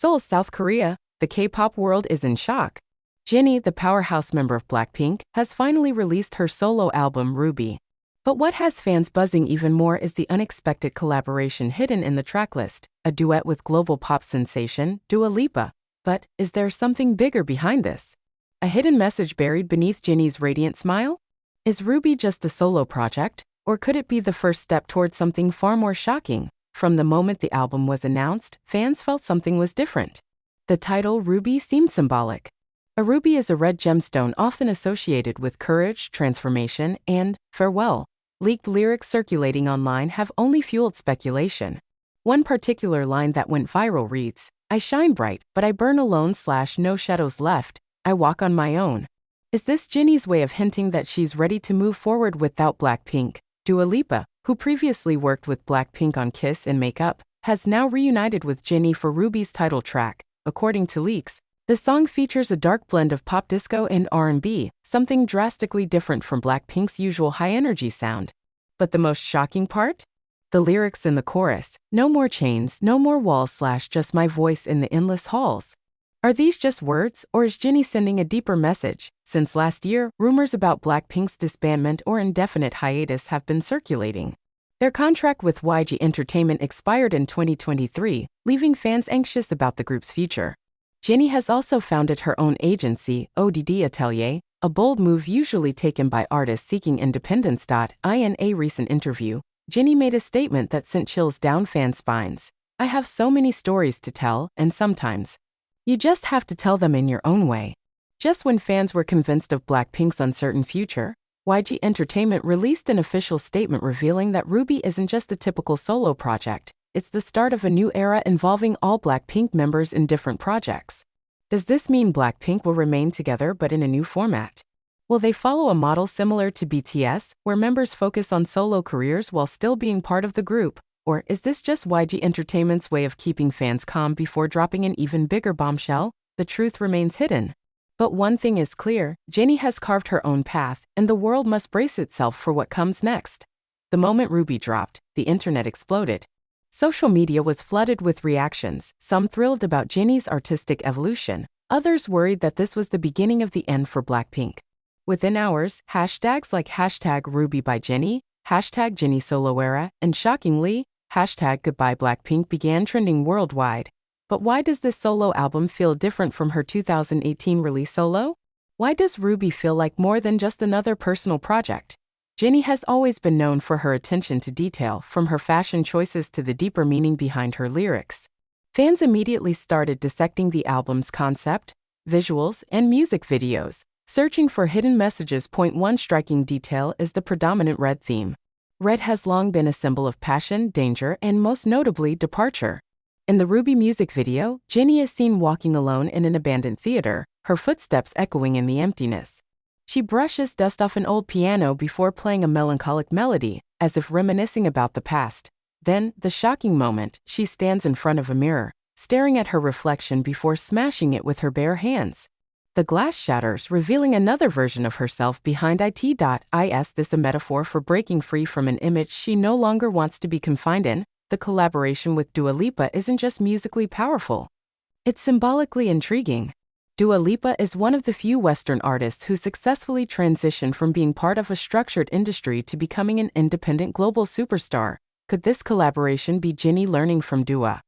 Seoul, South Korea, the K-pop world is in shock. Jennie, the powerhouse member of BLACKPINK, has finally released her solo album Ruby. But what has fans buzzing even more is the unexpected collaboration hidden in the tracklist, a duet with global pop sensation Dua Lipa. But is there something bigger behind this? A hidden message buried beneath Jennie's radiant smile? Is Ruby just a solo project, or could it be the first step towards something far more shocking? From the moment the album was announced, fans felt something was different. The title Ruby seemed symbolic. A ruby is a red gemstone often associated with courage, transformation, and farewell. Leaked lyrics circulating online have only fueled speculation. One particular line that went viral reads, "I shine bright, but I burn alone / no shadows left, I walk on my own." Is this Jennie's way of hinting that she's ready to move forward without BLACKPINK? Dua Lipa, who previously worked with BLACKPINK on Kiss and Makeup, has now reunited with Jennie for Ruby's title track. According to leaks, the song features a dark blend of pop disco and R&B, something drastically different from BLACKPINK's usual high-energy sound. But the most shocking part? The lyrics in the chorus, "No more chains, no more walls / just my voice in the endless halls." Are these just words, or is Jennie sending a deeper message? Since last year, rumors about BLACKPINK's disbandment or indefinite hiatus have been circulating. Their contract with YG Entertainment expired in 2023, leaving fans anxious about the group's future. Jennie has also founded her own agency, 𝗧𝗢𝗓𝗪, a bold move usually taken by artists seeking independence. In a recent interview, Jennie made a statement that sent chills down fans' spines. "I have so many stories to tell, and sometimes you just have to tell them in your own way." Just when fans were convinced of BLACKPINK's uncertain future, YG Entertainment released an official statement revealing that Ruby isn't just a typical solo project, it's the start of a new era involving all BLACKPINK members in different projects. Does this mean BLACKPINK will remain together but in a new format? Will they follow a model similar to BTS, where members focus on solo careers while still being part of the group? Or is this just YG Entertainment's way of keeping fans calm before dropping an even bigger bombshell? The truth remains hidden. But one thing is clear, Jennie has carved her own path, and the world must brace itself for what comes next. The moment Ruby dropped, the internet exploded. Social media was flooded with reactions, some thrilled about Jennie's artistic evolution, others worried that this was the beginning of the end for BLACKPINK. Within hours, hashtags like #RubyByJennie, #JennieSoloEra, and shockingly, #GoodbyeBLACKPINK began trending worldwide. But why does this solo album feel different from her 2018 release Solo? Why does Ruby feel like more than just another personal project? Jennie has always been known for her attention to detail, from her fashion choices to the deeper meaning behind her lyrics. Fans immediately started dissecting the album's concept, visuals, and music videos, searching for hidden messages. One striking detail is the predominant red theme. Red has long been a symbol of passion, danger, and most notably, departure. In the Ruby music video, Jennie is seen walking alone in an abandoned theater, her footsteps echoing in the emptiness. She brushes dust off an old piano before playing a melancholic melody, as if reminiscing about the past. Then, the shocking moment, she stands in front of a mirror, staring at her reflection before smashing it with her bare hands. The glass shatters, revealing another version of herself behind it. Is this a metaphor for breaking free from an image she no longer wants to be confined in? The collaboration with Dua Lipa isn't just musically powerful. It's symbolically intriguing. Dua Lipa is one of the few Western artists who successfully transitioned from being part of a structured industry to becoming an independent global superstar. Could this collaboration be Jennie learning from Dua,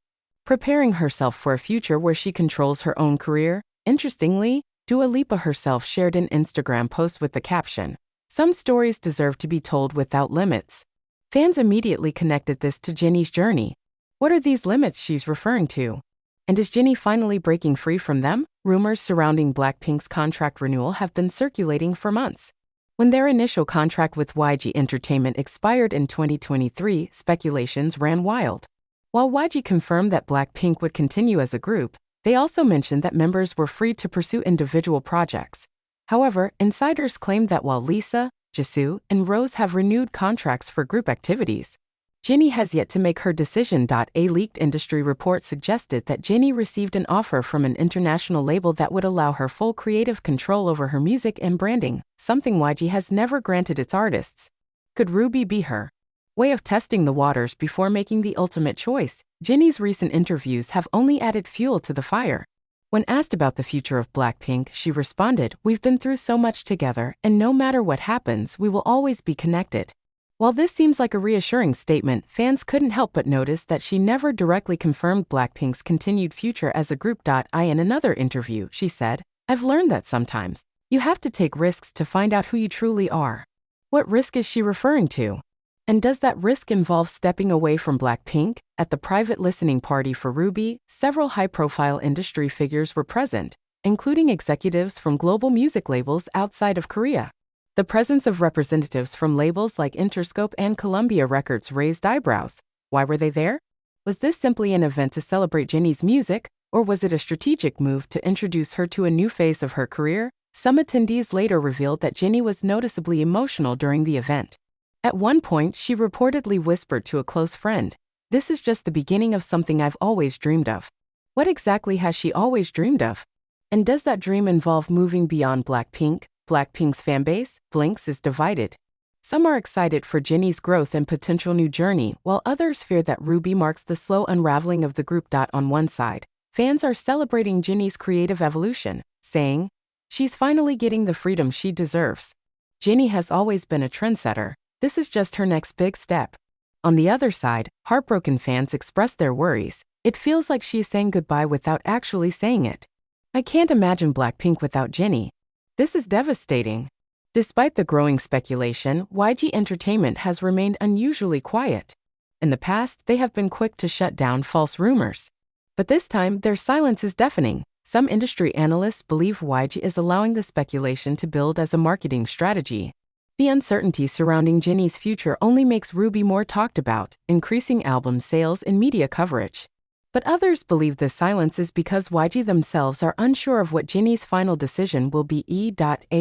preparing herself for a future where she controls her own career? Interestingly, Dua Lipa herself shared an Instagram post with the caption, "Some stories deserve to be told without limits." Fans immediately connected this to Jennie's journey. What are these limits she's referring to? And is Jennie finally breaking free from them? Rumors surrounding BLACKPINK's contract renewal have been circulating for months. When their initial contract with YG Entertainment expired in 2023, speculations ran wild. While YG confirmed that BLACKPINK would continue as a group, they also mentioned that members were free to pursue individual projects. However, insiders claimed that while Lisa, Jisoo, and Rose have renewed contracts for group activities, Jennie has yet to make her decision. A leaked industry report suggested that Jennie received an offer from an international label that would allow her full creative control over her music and branding, something YG has never granted its artists. Could Ruby be her way of testing the waters before making the ultimate choice. Jennie's recent interviews have only added fuel to the fire. When asked about the future of BLACKPINK, she responded, "We've been through so much together, and no matter what happens, we will always be connected." While this seems like a reassuring statement, fans couldn't help but notice that she never directly confirmed BLACKPINK's continued future as a group. In another interview, she said, "I've learned that sometimes you have to take risks to find out who you truly are." What risk is she referring to? And does that risk involve stepping away from BLACKPINK? At the private listening party for 𝗧𝗢𝗓, several high-profile industry figures were present, including executives from global music labels outside of Korea. The presence of representatives from labels like Interscope and Columbia Records raised eyebrows. Why were they there? Was this simply an event to celebrate Jennie's music, or was it a strategic move to introduce her to a new phase of her career? Some attendees later revealed that Jennie was noticeably emotional during the event. At one point, she reportedly whispered to a close friend, "This is just the beginning of something I've always dreamed of." What exactly has she always dreamed of? And does that dream involve moving beyond BLACKPINK? BLACKPINK's fanbase, Blinks, is divided. Some are excited for Jennie's growth and potential new journey, while others fear that 𝗧𝗢𝗓 marks the slow unraveling of the group. On one side, fans are celebrating Jennie's creative evolution, saying, "She's finally getting the freedom she deserves. Jennie has always been a trendsetter. This is just her next big step." On the other side, heartbroken fans express their worries. "It feels like she's saying goodbye without actually saying it. I can't imagine BLACKPINK without Jennie. This is devastating." Despite the growing speculation, YG Entertainment has remained unusually quiet. In the past, they have been quick to shut down false rumors. But this time, their silence is deafening. Some industry analysts believe YG is allowing the speculation to build as a marketing strategy. The uncertainty surrounding Jennie's future only makes 𝗧𝗢𝗓 more talked about, increasing album sales and media coverage. But others believe this silence is because YG themselves are unsure of what Jennie's final decision will be.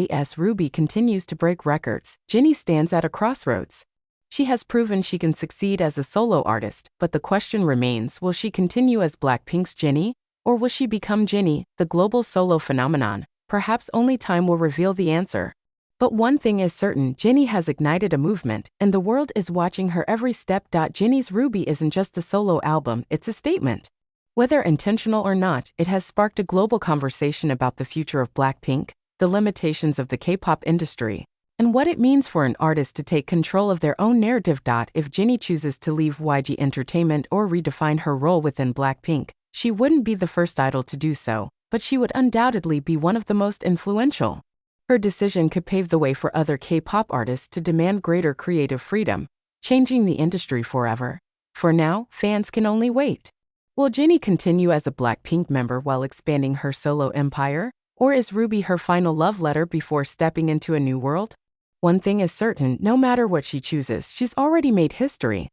As 𝗧𝗢𝗓 continues to break records, Jennie stands at a crossroads. She has proven she can succeed as a solo artist, but the question remains, will she continue as BLACKPINK's Jennie, or will she become Jennie, the global solo phenomenon? Perhaps only time will reveal the answer. But one thing is certain, Jennie has ignited a movement, and the world is watching her every step. Jennie's 𝗧𝗢𝗓 isn't just a solo album, it's a statement. Whether intentional or not, it has sparked a global conversation about the future of BLACKPINK, the limitations of the K-pop industry, and what it means for an artist to take control of their own narrative. If Jennie chooses to leave YG Entertainment or redefine her role within BLACKPINK, she wouldn't be the first idol to do so, but she would undoubtedly be one of the most influential. Her decision could pave the way for other K-pop artists to demand greater creative freedom, changing the industry forever. For now, fans can only wait. Will Jennie continue as a BLACKPINK member while expanding her solo empire? Or is 𝗧𝗢𝗓 her final love letter before stepping into a new world? One thing is certain, no matter what she chooses, she's already made history.